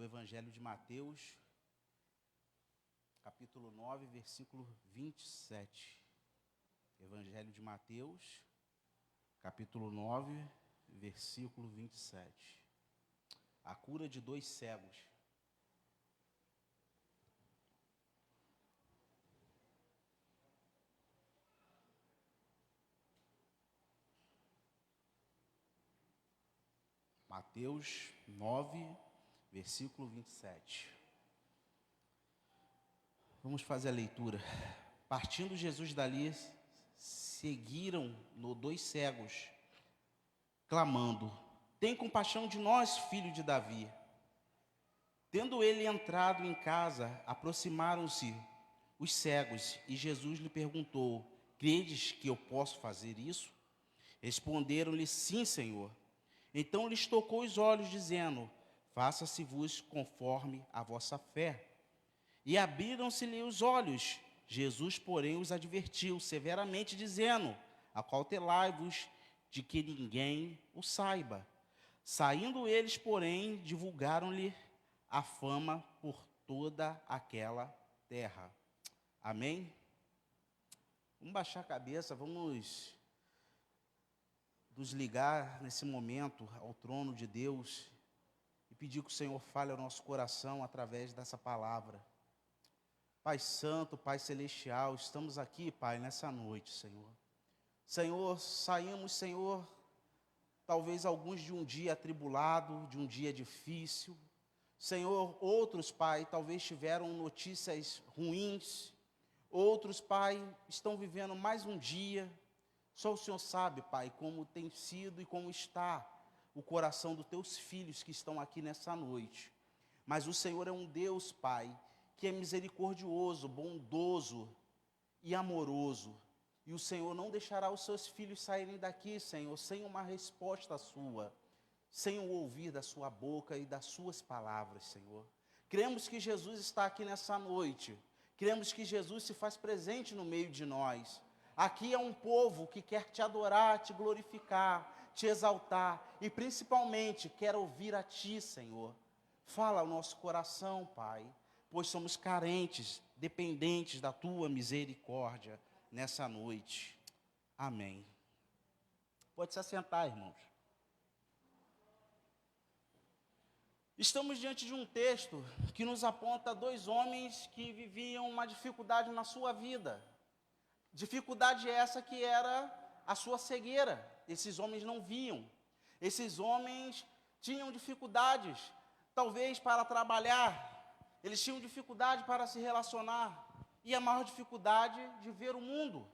do Evangelho de Mateus, capítulo 9, versículo 27. Evangelho de Mateus, capítulo 9, versículo 27. A cura de 2 cegos. Mateus 9, versículo 27. Vamos fazer a leitura. Partindo Jesus dali, seguiram-no 2 cegos, clamando: tem compaixão de nós, filho de Davi. Tendo ele entrado em casa, aproximaram-se os cegos, e Jesus lhe perguntou: credes que eu posso fazer isso? Responderam-lhe: sim, Senhor. Então lhes tocou os olhos, dizendo: faça-se-vos conforme a vossa fé. E abriram-se-lhe os olhos. Jesus, porém, os advertiu severamente, dizendo: acautelai-vos de que ninguém o saiba. Saindo eles, porém, divulgaram-lhe a fama por toda aquela terra. Amém? Vamos baixar a cabeça, vamos nos ligar nesse momento ao trono de Deus e pedir que o Senhor fale ao nosso coração através dessa palavra. Pai Santo, Pai Celestial, estamos aqui, Pai, nessa noite, Senhor. Senhor, saímos, Senhor, talvez alguns de um dia atribulado, de um dia difícil. Senhor, outros, Pai, talvez tiveram notícias ruins. Outros, Pai, estão vivendo mais um dia. Só o Senhor sabe, Pai, como tem sido e como está o coração dos teus filhos que estão aqui nessa noite. Mas o Senhor é um Deus, Pai, que é misericordioso, bondoso e amoroso. E o Senhor não deixará os seus filhos saírem daqui, Senhor, sem uma resposta sua, sem o ouvir da sua boca e das suas palavras, Senhor. Cremos que Jesus está aqui nessa noite. Cremos que Jesus se faz presente no meio de nós. Aqui é um povo que quer te adorar, te glorificar, te exaltar e principalmente quer ouvir a ti, Senhor. Fala ao nosso coração, Pai, pois somos carentes, dependentes da tua misericórdia nessa noite. Amém. Pode se assentar, irmãos. Estamos diante de um texto que nos aponta 2 homens que viviam uma dificuldade na sua vida. Dificuldade essa que era a sua cegueira. Esses homens não viam. Esses homens tinham dificuldades, talvez para trabalhar. Eles tinham dificuldade para se relacionar. E a maior dificuldade de ver o mundo.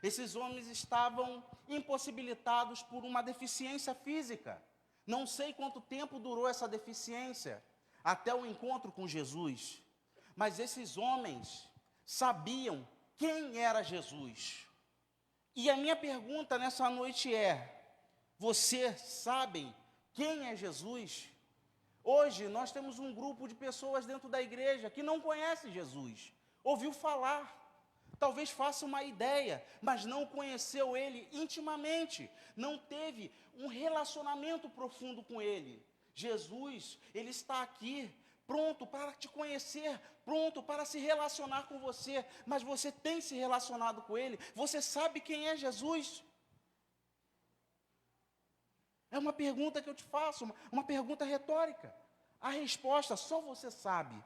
Esses homens estavam impossibilitados por uma deficiência física. Não sei quanto tempo durou essa deficiência, até o encontro com Jesus. Mas esses homens sabiam quem era Jesus. E a minha pergunta nessa noite é: você sabe quem é Jesus? Hoje nós temos um grupo de pessoas dentro da igreja que não conhece Jesus. Ouviu falar, talvez faça uma ideia, mas não conheceu ele intimamente, não teve um relacionamento profundo com ele. Jesus, ele está aqui, pronto para te conhecer, pronto para se relacionar com você, mas você tem se relacionado com ele? Você sabe quem é Jesus? É uma pergunta que eu te faço, uma pergunta retórica. A resposta só você sabe.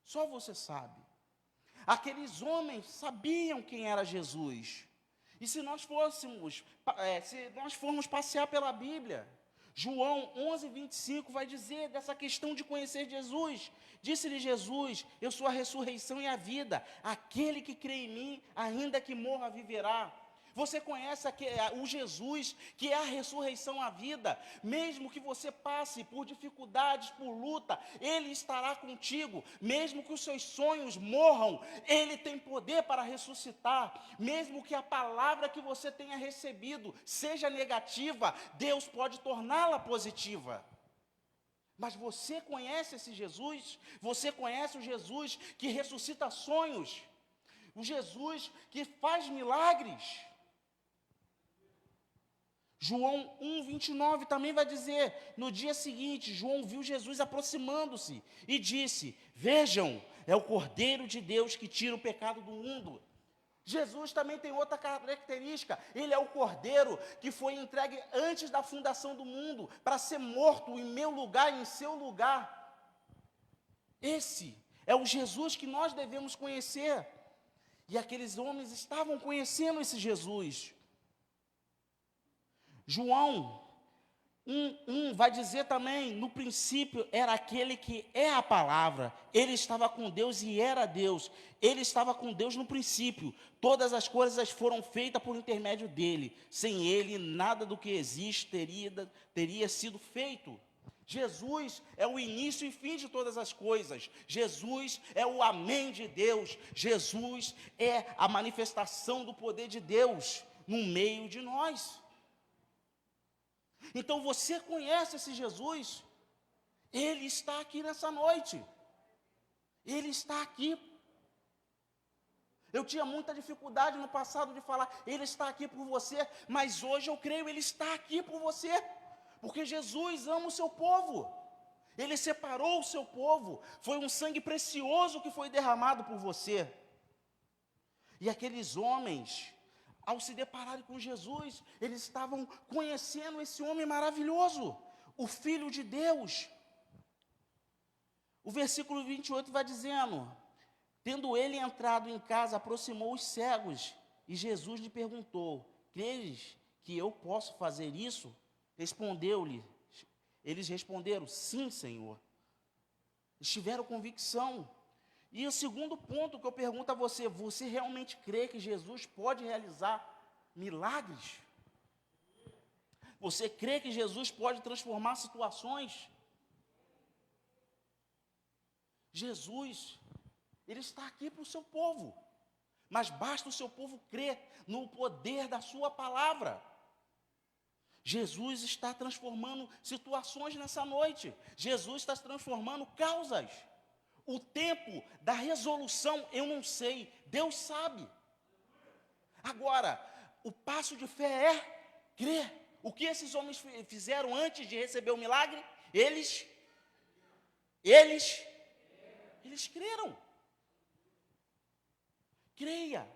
Só você sabe. Aqueles homens sabiam quem era Jesus. E se nós formos passear pela Bíblia, João 11:25 vai dizer dessa questão de conhecer Jesus. Disse-lhe Jesus: eu sou a ressurreição e a vida. Aquele que crê em mim, ainda que morra, viverá. Você conhece o Jesus que é a ressurreição e a vida. Mesmo que você passe por dificuldades, por luta, Ele estará contigo. Mesmo que os seus sonhos morram, Ele tem poder para ressuscitar. Mesmo que a palavra que você tenha recebido seja negativa, Deus pode torná-la positiva. Mas você conhece esse Jesus? Você conhece o Jesus que ressuscita sonhos? O Jesus que faz milagres? João 1:29 também vai dizer, no dia seguinte, João viu Jesus aproximando-se e disse: vejam, é o Cordeiro de Deus que tira o pecado do mundo. Jesus também tem outra característica, ele é o Cordeiro que foi entregue antes da fundação do mundo, para ser morto em meu lugar, em seu lugar. Esse é o Jesus que nós devemos conhecer. E aqueles homens estavam conhecendo esse Jesus. João 1:1 vai dizer também, no princípio era aquele que é a palavra, ele estava com Deus e era Deus, ele estava com Deus no princípio, todas as coisas foram feitas por intermédio dele, sem ele nada do que existe teria sido feito. Jesus é o início e fim de todas as coisas, Jesus é o amém de Deus, Jesus é a manifestação do poder de Deus no meio de nós. Então você conhece esse Jesus? Ele está aqui nessa noite. Ele está aqui. Eu tinha muita dificuldade no passado de falar, Ele está aqui por você, mas hoje eu creio, Ele está aqui por você, porque Jesus ama o seu povo. Ele separou o seu povo, foi um sangue precioso que foi derramado por você. E aqueles homens, ao se depararem com Jesus, eles estavam conhecendo esse homem maravilhoso, o Filho de Deus. O versículo 28 vai dizendo: tendo ele entrado em casa, aproximou os cegos, e Jesus lhe perguntou: crees que eu posso fazer isso? Eles responderam: sim, Senhor. Eles tiveram convicção. E o segundo ponto que eu pergunto a você: você realmente crê que Jesus pode realizar milagres? Você crê que Jesus pode transformar situações? Jesus, Ele está aqui para o seu povo, mas basta o seu povo crer no poder da sua palavra. Jesus está transformando situações nessa noite, Jesus está transformando causas. O tempo da resolução, eu não sei, Deus sabe. Agora, o passo de fé é crer. O que esses homens fizeram antes de receber o milagre? Eles creram. Creia.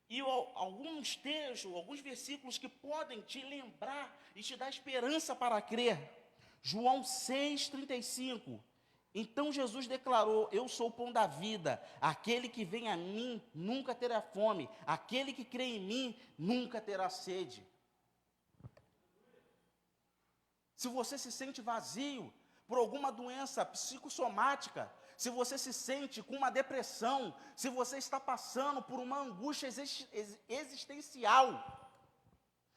E alguns textos, alguns versículos que podem te lembrar e te dar esperança para crer. João 6:35. Então Jesus declarou: eu sou o pão da vida, aquele que vem a mim nunca terá fome, aquele que crê em mim nunca terá sede. Se você se sente vazio por alguma doença psicossomática, se você se sente com uma depressão, se você está passando por uma angústia existencial,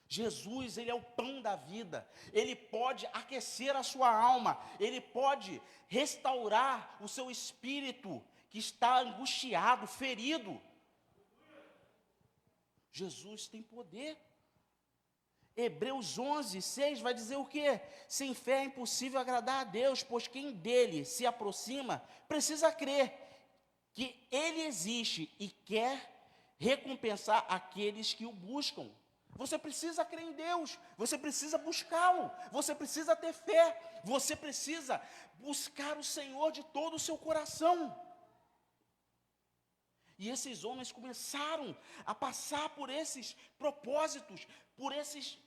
Jesus, Ele é o pão da vida, Ele pode aquecer a sua alma, Ele pode restaurar o seu espírito que está angustiado, ferido. Jesus tem poder. Hebreus 11:6 vai dizer o quê? Sem fé é impossível agradar a Deus, pois quem dele se aproxima precisa crer que Ele existe e quer recompensar aqueles que o buscam. Você precisa crer em Deus, você precisa buscá-lo, você precisa ter fé, você precisa buscar o Senhor de todo o seu coração. E esses homens começaram a passar por esses propósitos, por essas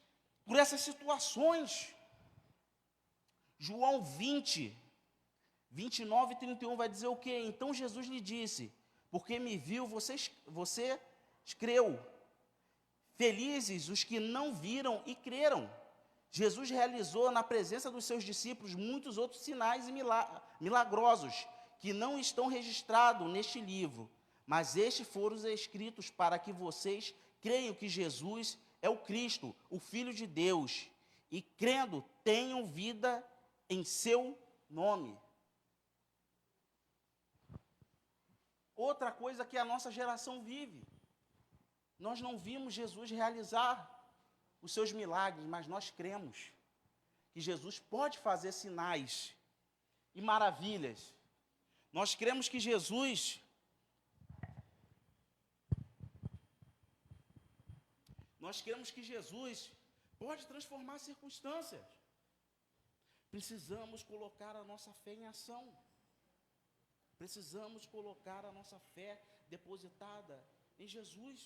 situações. João 20:29-31 vai dizer o quê? Então Jesus lhe disse: porque me viu, você creu. Felizes os que não viram e creram. Jesus realizou na presença dos seus discípulos muitos outros sinais e milagrosos que não estão registrados neste livro, mas estes foram escritos para que vocês creiam que Jesus é o Cristo, o Filho de Deus, e crendo tenham vida em seu nome. Outra coisa que a nossa geração vive: nós não vimos Jesus realizar os seus milagres, mas nós cremos que Jesus pode fazer sinais e maravilhas. Nós cremos que Jesus pode transformar circunstâncias. Precisamos colocar a nossa fé em ação. Precisamos colocar a nossa fé depositada em Jesus.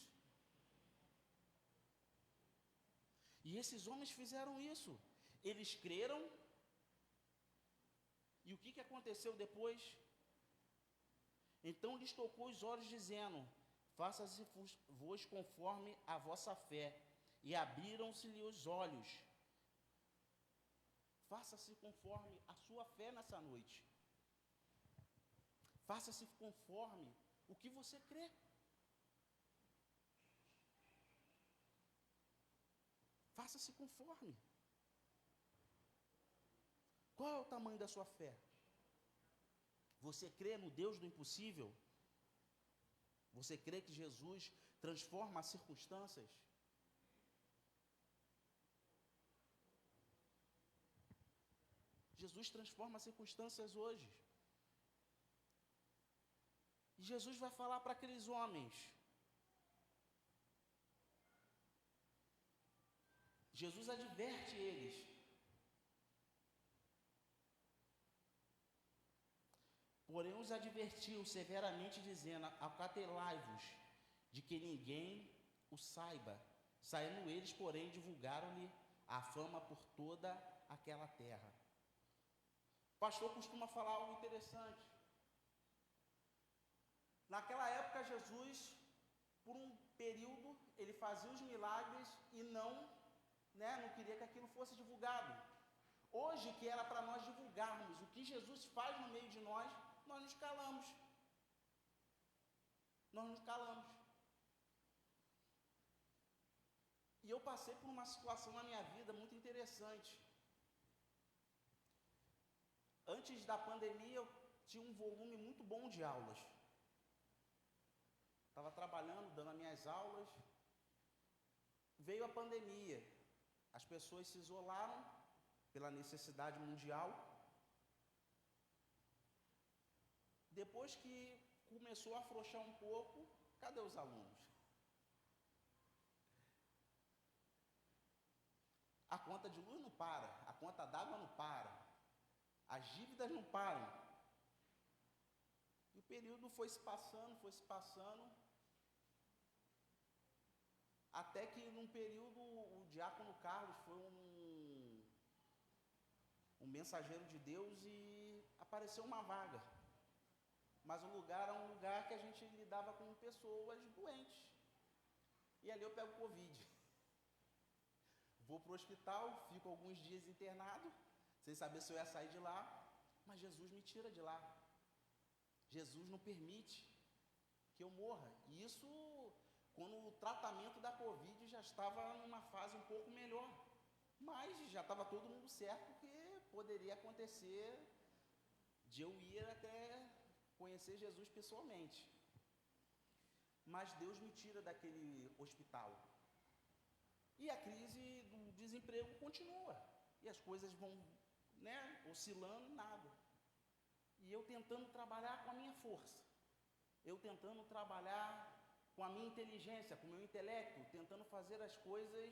E esses homens fizeram isso. Eles creram. E o que aconteceu depois? Então lhes tocou os olhos, dizendo: faça-se-vos conforme a vossa fé. E abriram-se-lhe os olhos. Faça-se conforme a sua fé nessa noite. Faça-se conforme o que você crê. Faça-se conforme. Qual é o tamanho da sua fé? Você crê no Deus do impossível? Você crê que Jesus transforma as circunstâncias? Jesus transforma as circunstâncias hoje. E Jesus vai falar para aqueles homens. Jesus adverte eles. Porém os advertiu severamente, dizendo: acautelai-vos de que ninguém o saiba. Saindo eles, porém, divulgaram-lhe a fama por toda aquela terra. O pastor costuma falar algo interessante. Naquela época, Jesus, por um período, ele fazia os milagres e não queria que aquilo fosse divulgado. Hoje, que era para nós divulgarmos o que Jesus faz no meio de nós, nós nos calamos. Nós nos calamos. E eu passei por uma situação na minha vida muito interessante. Antes da pandemia, eu tinha um volume muito bom de aulas. Estava trabalhando, dando as minhas aulas. Veio a pandemia. As pessoas se isolaram pela necessidade mundial. Depois que começou a afrouxar um pouco, cadê os alunos? A conta de luz não para, a conta d'água não para. As dívidas não param. E o período foi se passando, até que num período o diácono Carlos foi um mensageiro de Deus e apareceu uma vaga. Mas o lugar era um lugar que a gente lidava com pessoas doentes. E ali eu pego Covid. Vou para o hospital, fico alguns dias internado, sem saber se eu ia sair de lá, mas Jesus me tira de lá. Jesus não permite que eu morra. E isso, quando o tratamento da Covid já estava numa fase um pouco melhor. Mas já estava todo mundo certo que poderia acontecer de eu ir até conhecer Jesus pessoalmente. Mas Deus me tira daquele hospital. E a crise do desemprego continua. E as coisas vão, oscilando, nada. E eu tentando trabalhar com a minha força. Eu tentando trabalhar com a minha inteligência, com o meu intelecto, tentando fazer as coisas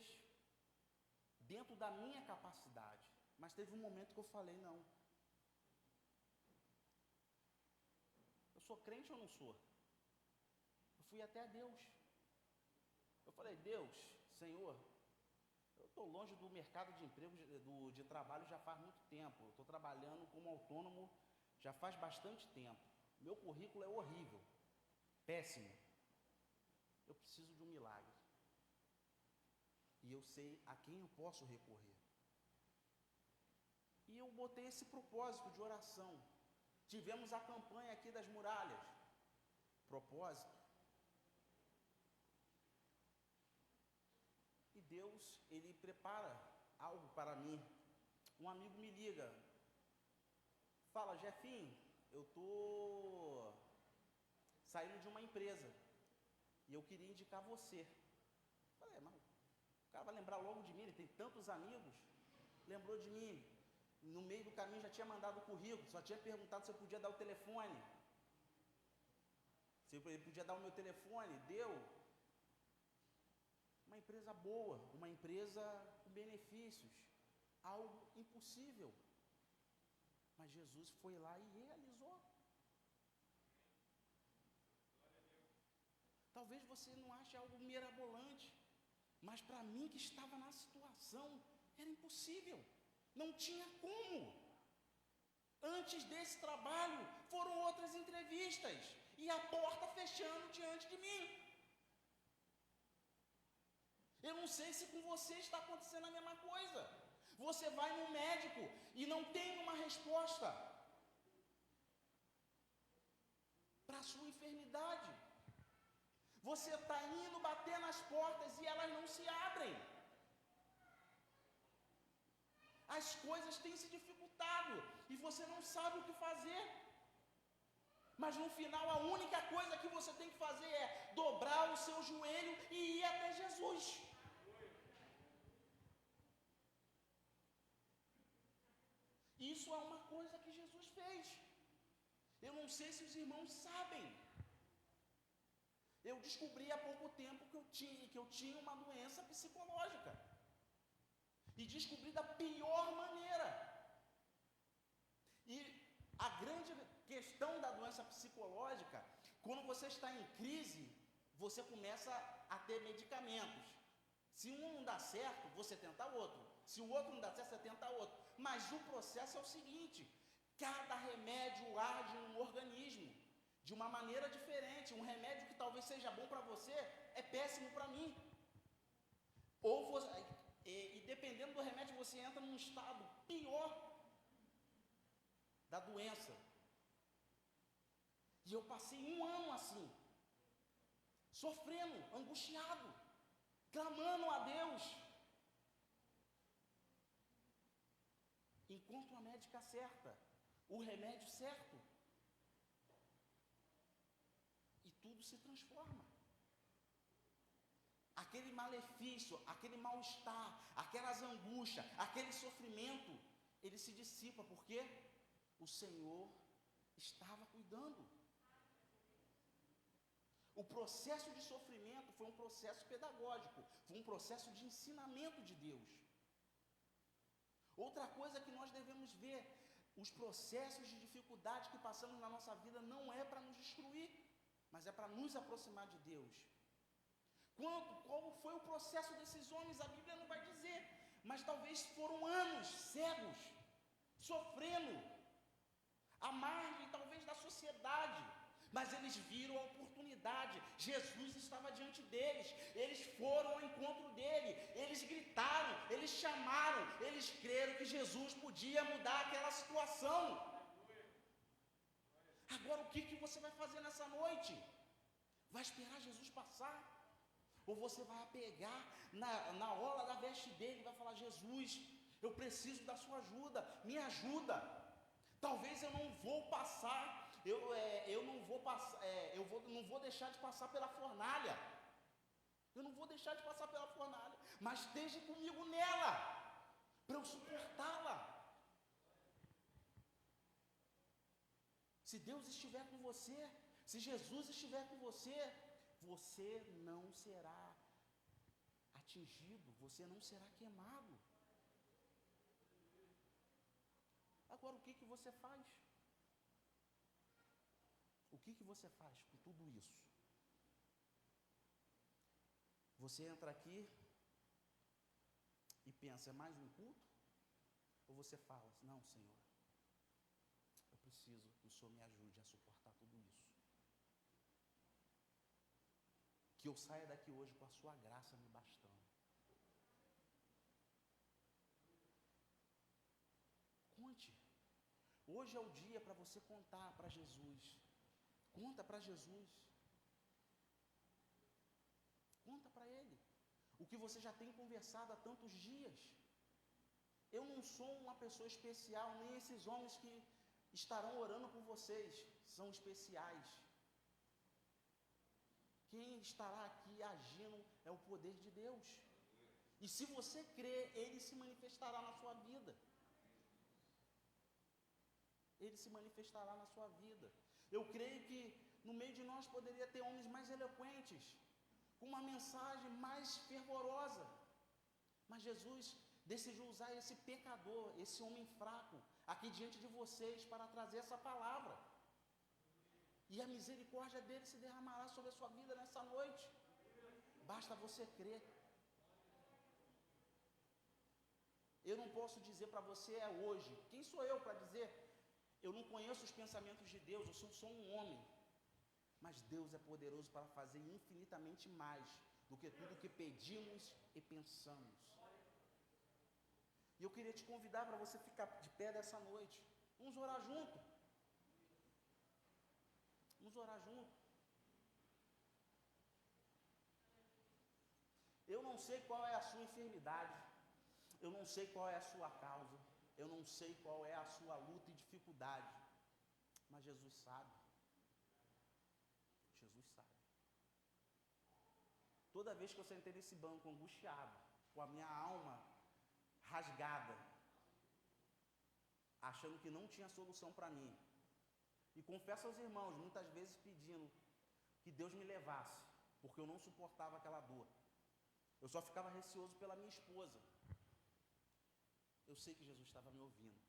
dentro da minha capacidade. Mas teve um momento que eu falei: não. Eu sou crente ou não sou? Eu fui até a Deus. Eu falei: Deus, Senhor, eu estou longe do mercado de emprego, de trabalho já faz muito tempo. Eu estou trabalhando como autônomo já faz bastante tempo. Meu currículo é horrível, péssimo. Eu preciso de um milagre. E eu sei a quem eu posso recorrer. E eu botei esse propósito de oração. Tivemos a campanha aqui das muralhas. Propósito. E Deus, Ele prepara algo para mim. Um amigo me liga. Fala: Jefinho, eu estou saindo de uma empresa. E eu queria indicar você. Falei: mas o cara vai lembrar logo de mim, ele tem tantos amigos. Lembrou de mim. No meio do caminho já tinha mandado o currículo, só tinha perguntado se eu podia dar o telefone. Se ele podia dar o meu telefone, deu. Uma empresa boa, uma empresa com benefícios, algo impossível. Mas Jesus foi lá e realizou. Talvez você não ache algo mirabolante, mas para mim que estava na situação, era impossível. Não tinha como. Antes desse trabalho, foram outras entrevistas, e a porta fechando diante de mim. Eu não sei se com você está acontecendo a mesma coisa. Você vai no médico e não tem uma resposta para a sua enfermidade. Você está indo bater nas portas e elas não se abrem. As coisas têm se dificultado e você não sabe o que fazer. Mas no final a única coisa que você tem que fazer é dobrar o seu joelho e ir até Jesus. Isso é uma coisa que Jesus fez. Eu não sei se os irmãos sabem. Eu descobri há pouco tempo que eu tinha uma doença psicológica. E descobri da pior maneira. E a grande questão da doença psicológica, quando você está em crise, você começa a ter medicamentos. Se um não dá certo, você tenta outro. Se o outro não dá certo, você tenta outro. Mas o processo é o seguinte: cada remédio age no organismo de uma maneira diferente. Um remédio que talvez seja bom para você, é péssimo para mim. Ou você, e dependendo do remédio, você entra num estado pior da doença. E eu passei 1 ano assim, sofrendo, angustiado, clamando a Deus, enquanto a médica certa, o remédio certo, e tudo se transforma. Aquele malefício, aquele mal-estar, aquelas angústias, aquele sofrimento, ele se dissipa, porque o Senhor estava cuidando. O processo de sofrimento foi um processo pedagógico, foi um processo de ensinamento de Deus. Outra coisa que nós devemos ver, os processos de dificuldade que passamos na nossa vida não é para nos destruir, mas é para nos aproximar de Deus. Qual foi o processo desses homens? A Bíblia não vai dizer, mas talvez foram anos cegos, sofrendo, à margem talvez da sociedade, mas eles viram a oportunidade. Jesus estava diante deles, eles foram ao encontro dele, eles gritaram, eles chamaram, eles creram que Jesus podia mudar aquela situação. Agora o que você vai fazer nessa noite? Vai esperar Jesus passar? Ou você vai pegar na orla da veste dele e vai falar: Jesus, eu preciso da sua ajuda, me ajuda. Talvez eu não vou passar, não vou deixar de passar pela fornalha. Eu não vou deixar de passar pela fornalha, mas esteja comigo nela, para eu suportá-la. Se Deus estiver com você, se Jesus estiver com você, você não será atingido, você não será queimado. Agora, o que você faz? O que você faz com tudo isso? Você entra aqui e pensa: é mais um culto? Ou você fala: não, Senhor, eu preciso que o Senhor me ajude a suportar tudo isso. Que eu saia daqui hoje com a sua graça me bastando. Conte. Hoje é o dia para você contar para Jesus. Conta para Jesus. Conta para Ele o que você já tem conversado há tantos dias. Eu não sou uma pessoa especial, nem esses homens que estarão orando por vocês são especiais. Quem estará aqui agindo é o poder de Deus. E se você crer, Ele se manifestará na sua vida. Ele se manifestará na sua vida. Eu creio que no meio de nós poderia ter homens mais eloquentes, com uma mensagem mais fervorosa. Mas Jesus, decidiu usar esse pecador, esse homem fraco, aqui diante de vocês, para trazer essa palavra. E a misericórdia dele se derramará sobre a sua vida nessa noite. Basta você crer. Eu não posso dizer para você hoje. Quem sou eu para dizer? Eu não conheço os pensamentos de Deus, eu sou só um homem. Mas Deus é poderoso para fazer infinitamente mais do que tudo que pedimos e pensamos. E eu queria te convidar para você ficar de pé dessa noite. Vamos orar junto. Vamos orar junto. Eu não sei qual é a sua enfermidade. Eu não sei qual é a sua causa. Eu não sei qual é a sua luta e dificuldade. Mas Jesus sabe. Jesus sabe. Toda vez que eu sentei nesse banco angustiado, com a minha alma rasgada, achando que não tinha solução para mim, e confesso aos irmãos, muitas vezes pedindo que Deus me levasse, porque eu não suportava aquela dor. Eu só ficava receoso pela minha esposa. Eu sei que Jesus estava me ouvindo.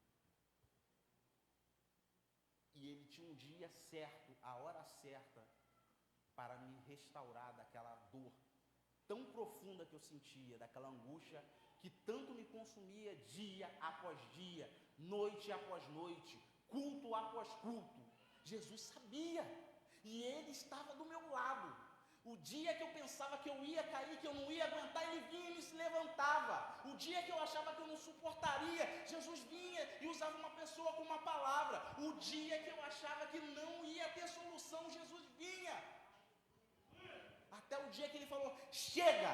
E Ele tinha um dia certo, a hora certa, para me restaurar daquela dor tão profunda que eu sentia, daquela angústia que tanto me consumia dia após dia, noite após noite, culto após culto. Jesus sabia, e Ele estava do meu lado. O dia que eu pensava que eu ia cair, que eu não ia aguentar, Ele vinha e me se levantava. O dia que eu achava que eu não suportaria, Jesus vinha e usava uma pessoa com uma palavra. O dia que eu achava que não ia ter solução, Jesus vinha. Até o dia que Ele falou: chega,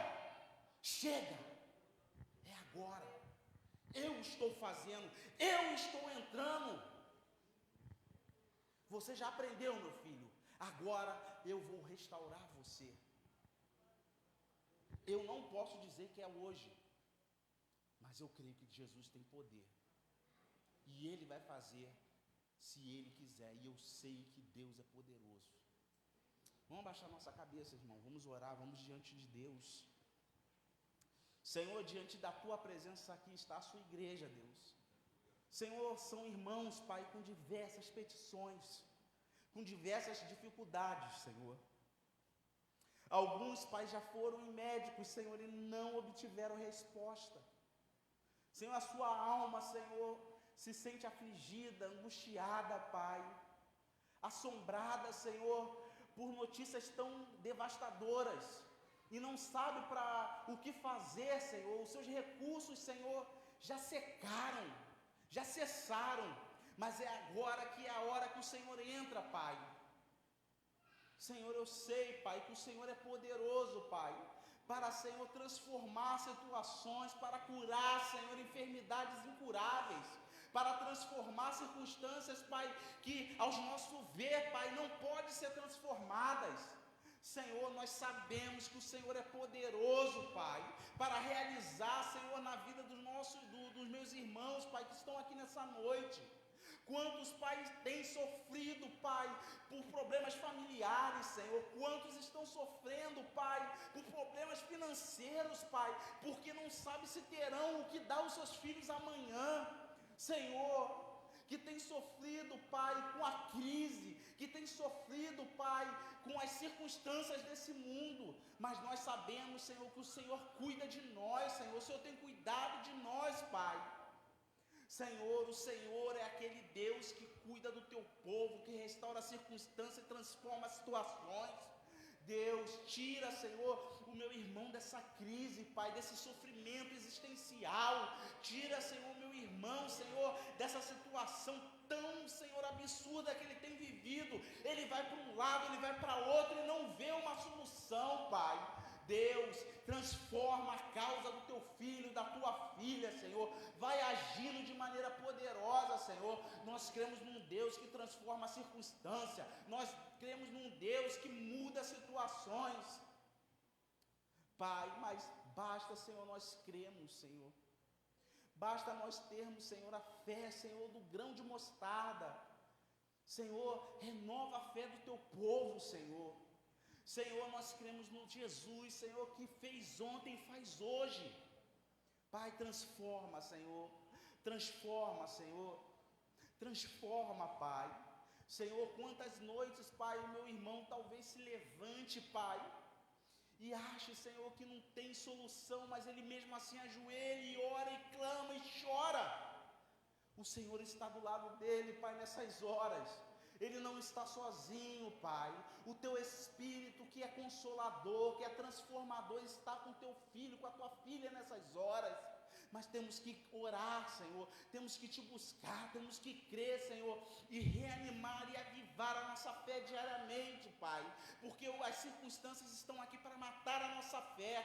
chega, é agora. Eu estou fazendo, eu estou entrando. Você já aprendeu, meu filho? Agora eu vou restaurar você. Eu não posso dizer que é hoje, mas eu creio que Jesus tem poder. E Ele vai fazer se Ele quiser. E eu sei que Deus é poderoso. Vamos abaixar nossa cabeça, irmão. Vamos orar, vamos diante de Deus. Senhor, diante da Tua presença aqui está a Sua igreja, Deus. Senhor, são irmãos, Pai, com diversas petições, com diversas dificuldades, Senhor. Alguns, Pai, já foram em médicos, Senhor, e não obtiveram resposta. Senhor, a sua alma, Senhor, se sente afligida, angustiada, Pai, assombrada, Senhor, por notícias tão devastadoras, e não sabe para o que fazer, Senhor. Os seus recursos, Senhor, já secaram, já cessaram, mas é agora que é a hora que o Senhor entra, Pai. Senhor, eu sei, Pai, que o Senhor é poderoso, Pai, para, Senhor, transformar situações, para curar, Senhor, enfermidades incuráveis, para transformar circunstâncias, Pai, que aos nossos ver, Pai, não podem ser transformadas. Senhor, nós sabemos que o Senhor é poderoso, Pai, para realizar, Senhor, na vida dos meus irmãos, Pai, que estão aqui nessa noite. Quantos pais têm sofrido, Pai, por problemas familiares, Senhor? Quantos estão sofrendo, Pai, por problemas financeiros, Pai, porque não sabem se terão o que dar aos seus filhos amanhã, Senhor? Que tem sofrido, Pai, com a crise, que tem sofrido, Pai, com as circunstâncias desse mundo, mas nós sabemos, Senhor, que o Senhor cuida de nós, Senhor, o Senhor tem cuidado de nós, Pai. Senhor, o Senhor é aquele Deus que cuida do teu povo, que restaura as circunstâncias e transforma as situações. Deus, tira, Senhor, o meu irmão dessa crise, Pai, desse sofrimento existencial. Tira, Senhor, o meu irmão, Senhor, dessa situação tão, Senhor, absurda que ele tem vivido. Ele vai para um lado, ele vai para outro e não vê uma solução, Pai. Deus, transforma a causa do teu filho, da tua filha, Senhor. Vai agindo de maneira poderosa, Senhor. Nós cremos num Deus que transforma a circunstância. Nós cremos num Deus que muda situações. Pai, mas basta, Senhor, nós cremos, Senhor. Basta nós termos, Senhor, a fé, Senhor, do grão de mostarda. Senhor, renova a fé do teu povo, Senhor. Senhor, nós cremos no Jesus, Senhor, que fez ontem e faz hoje. Pai, transforma, Senhor. Transforma, Senhor. Transforma, Pai. Senhor, quantas noites, Pai, o meu irmão talvez se levante, Pai, e ache, Senhor, que não tem solução, mas ele mesmo assim ajoelha e ora e clama e chora. O Senhor está do lado dele, Pai, nessas horas. Ele não está sozinho, Pai. O teu Espírito, que é consolador, que é transformador, está com o teu filho, com a tua filha nessas horas. Mas temos que orar, Senhor, temos que te buscar, temos que crer, Senhor, e reanimar e avivar a nossa fé diariamente, Pai, porque as circunstâncias estão aqui para matar a nossa fé.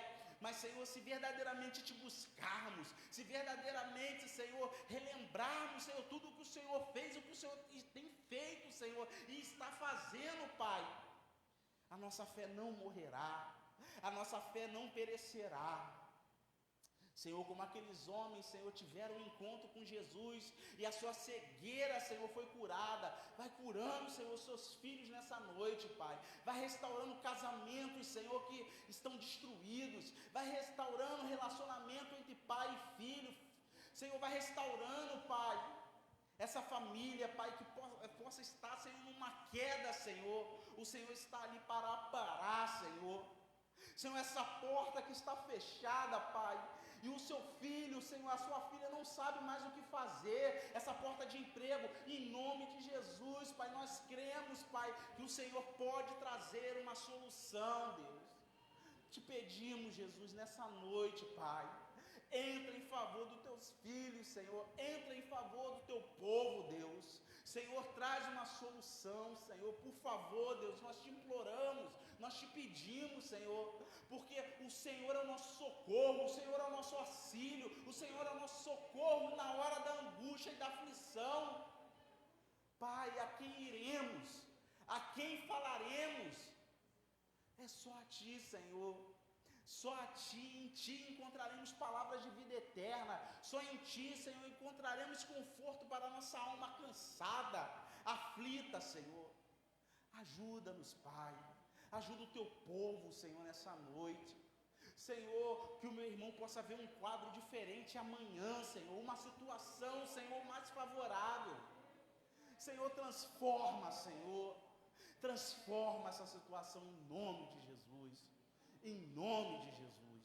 Mas, Senhor, se verdadeiramente te buscarmos, se verdadeiramente, Senhor, relembrarmos, Senhor, tudo o que o Senhor fez, o que o Senhor tem feito, Senhor, e está fazendo, Pai, a nossa fé não morrerá, a nossa fé não perecerá. Senhor, como aqueles homens, Senhor, tiveram um encontro com Jesus e a sua cegueira, Senhor, foi curada. Vai curando, Senhor, seus filhos nessa noite, Pai. Vai restaurando casamentos, Senhor, que estão destruídos. Vai restaurando relacionamento entre pai e filho. Senhor, vai restaurando, Pai, essa família, Pai, que possa estar, Senhor, numa queda, Senhor. O Senhor está ali para parar, Senhor. Senhor, essa porta que está fechada, Pai, e o seu filho, Senhor, a sua filha não sabe mais o que fazer, essa porta de emprego, em nome de Jesus, Pai, nós cremos, Pai, que o Senhor pode trazer uma solução, Deus. Te pedimos, Jesus, nessa noite, Pai, entra em favor dos teus filhos, Senhor, entra em favor do teu povo, Deus. Senhor, traz uma solução, Senhor, por favor, Deus, nós te imploramos, nós te pedimos, Senhor, porque o Senhor é o nosso socorro, o Senhor é o nosso auxílio, o Senhor é o nosso socorro na hora da angústia e da aflição. Pai, a quem iremos? A quem falaremos? É só a Ti, Senhor. Só a Ti, em Ti encontraremos palavras de vida eterna. Só em Ti, Senhor, encontraremos conforto para a nossa alma cansada, aflita, Senhor. Ajuda-nos, Pai. Ajuda o Teu povo, Senhor, nessa noite. Senhor, que o meu irmão possa ver um quadro diferente amanhã, Senhor. Uma situação, Senhor, mais favorável. Senhor, transforma, Senhor. Transforma essa situação em nome de Jesus. Em nome de Jesus.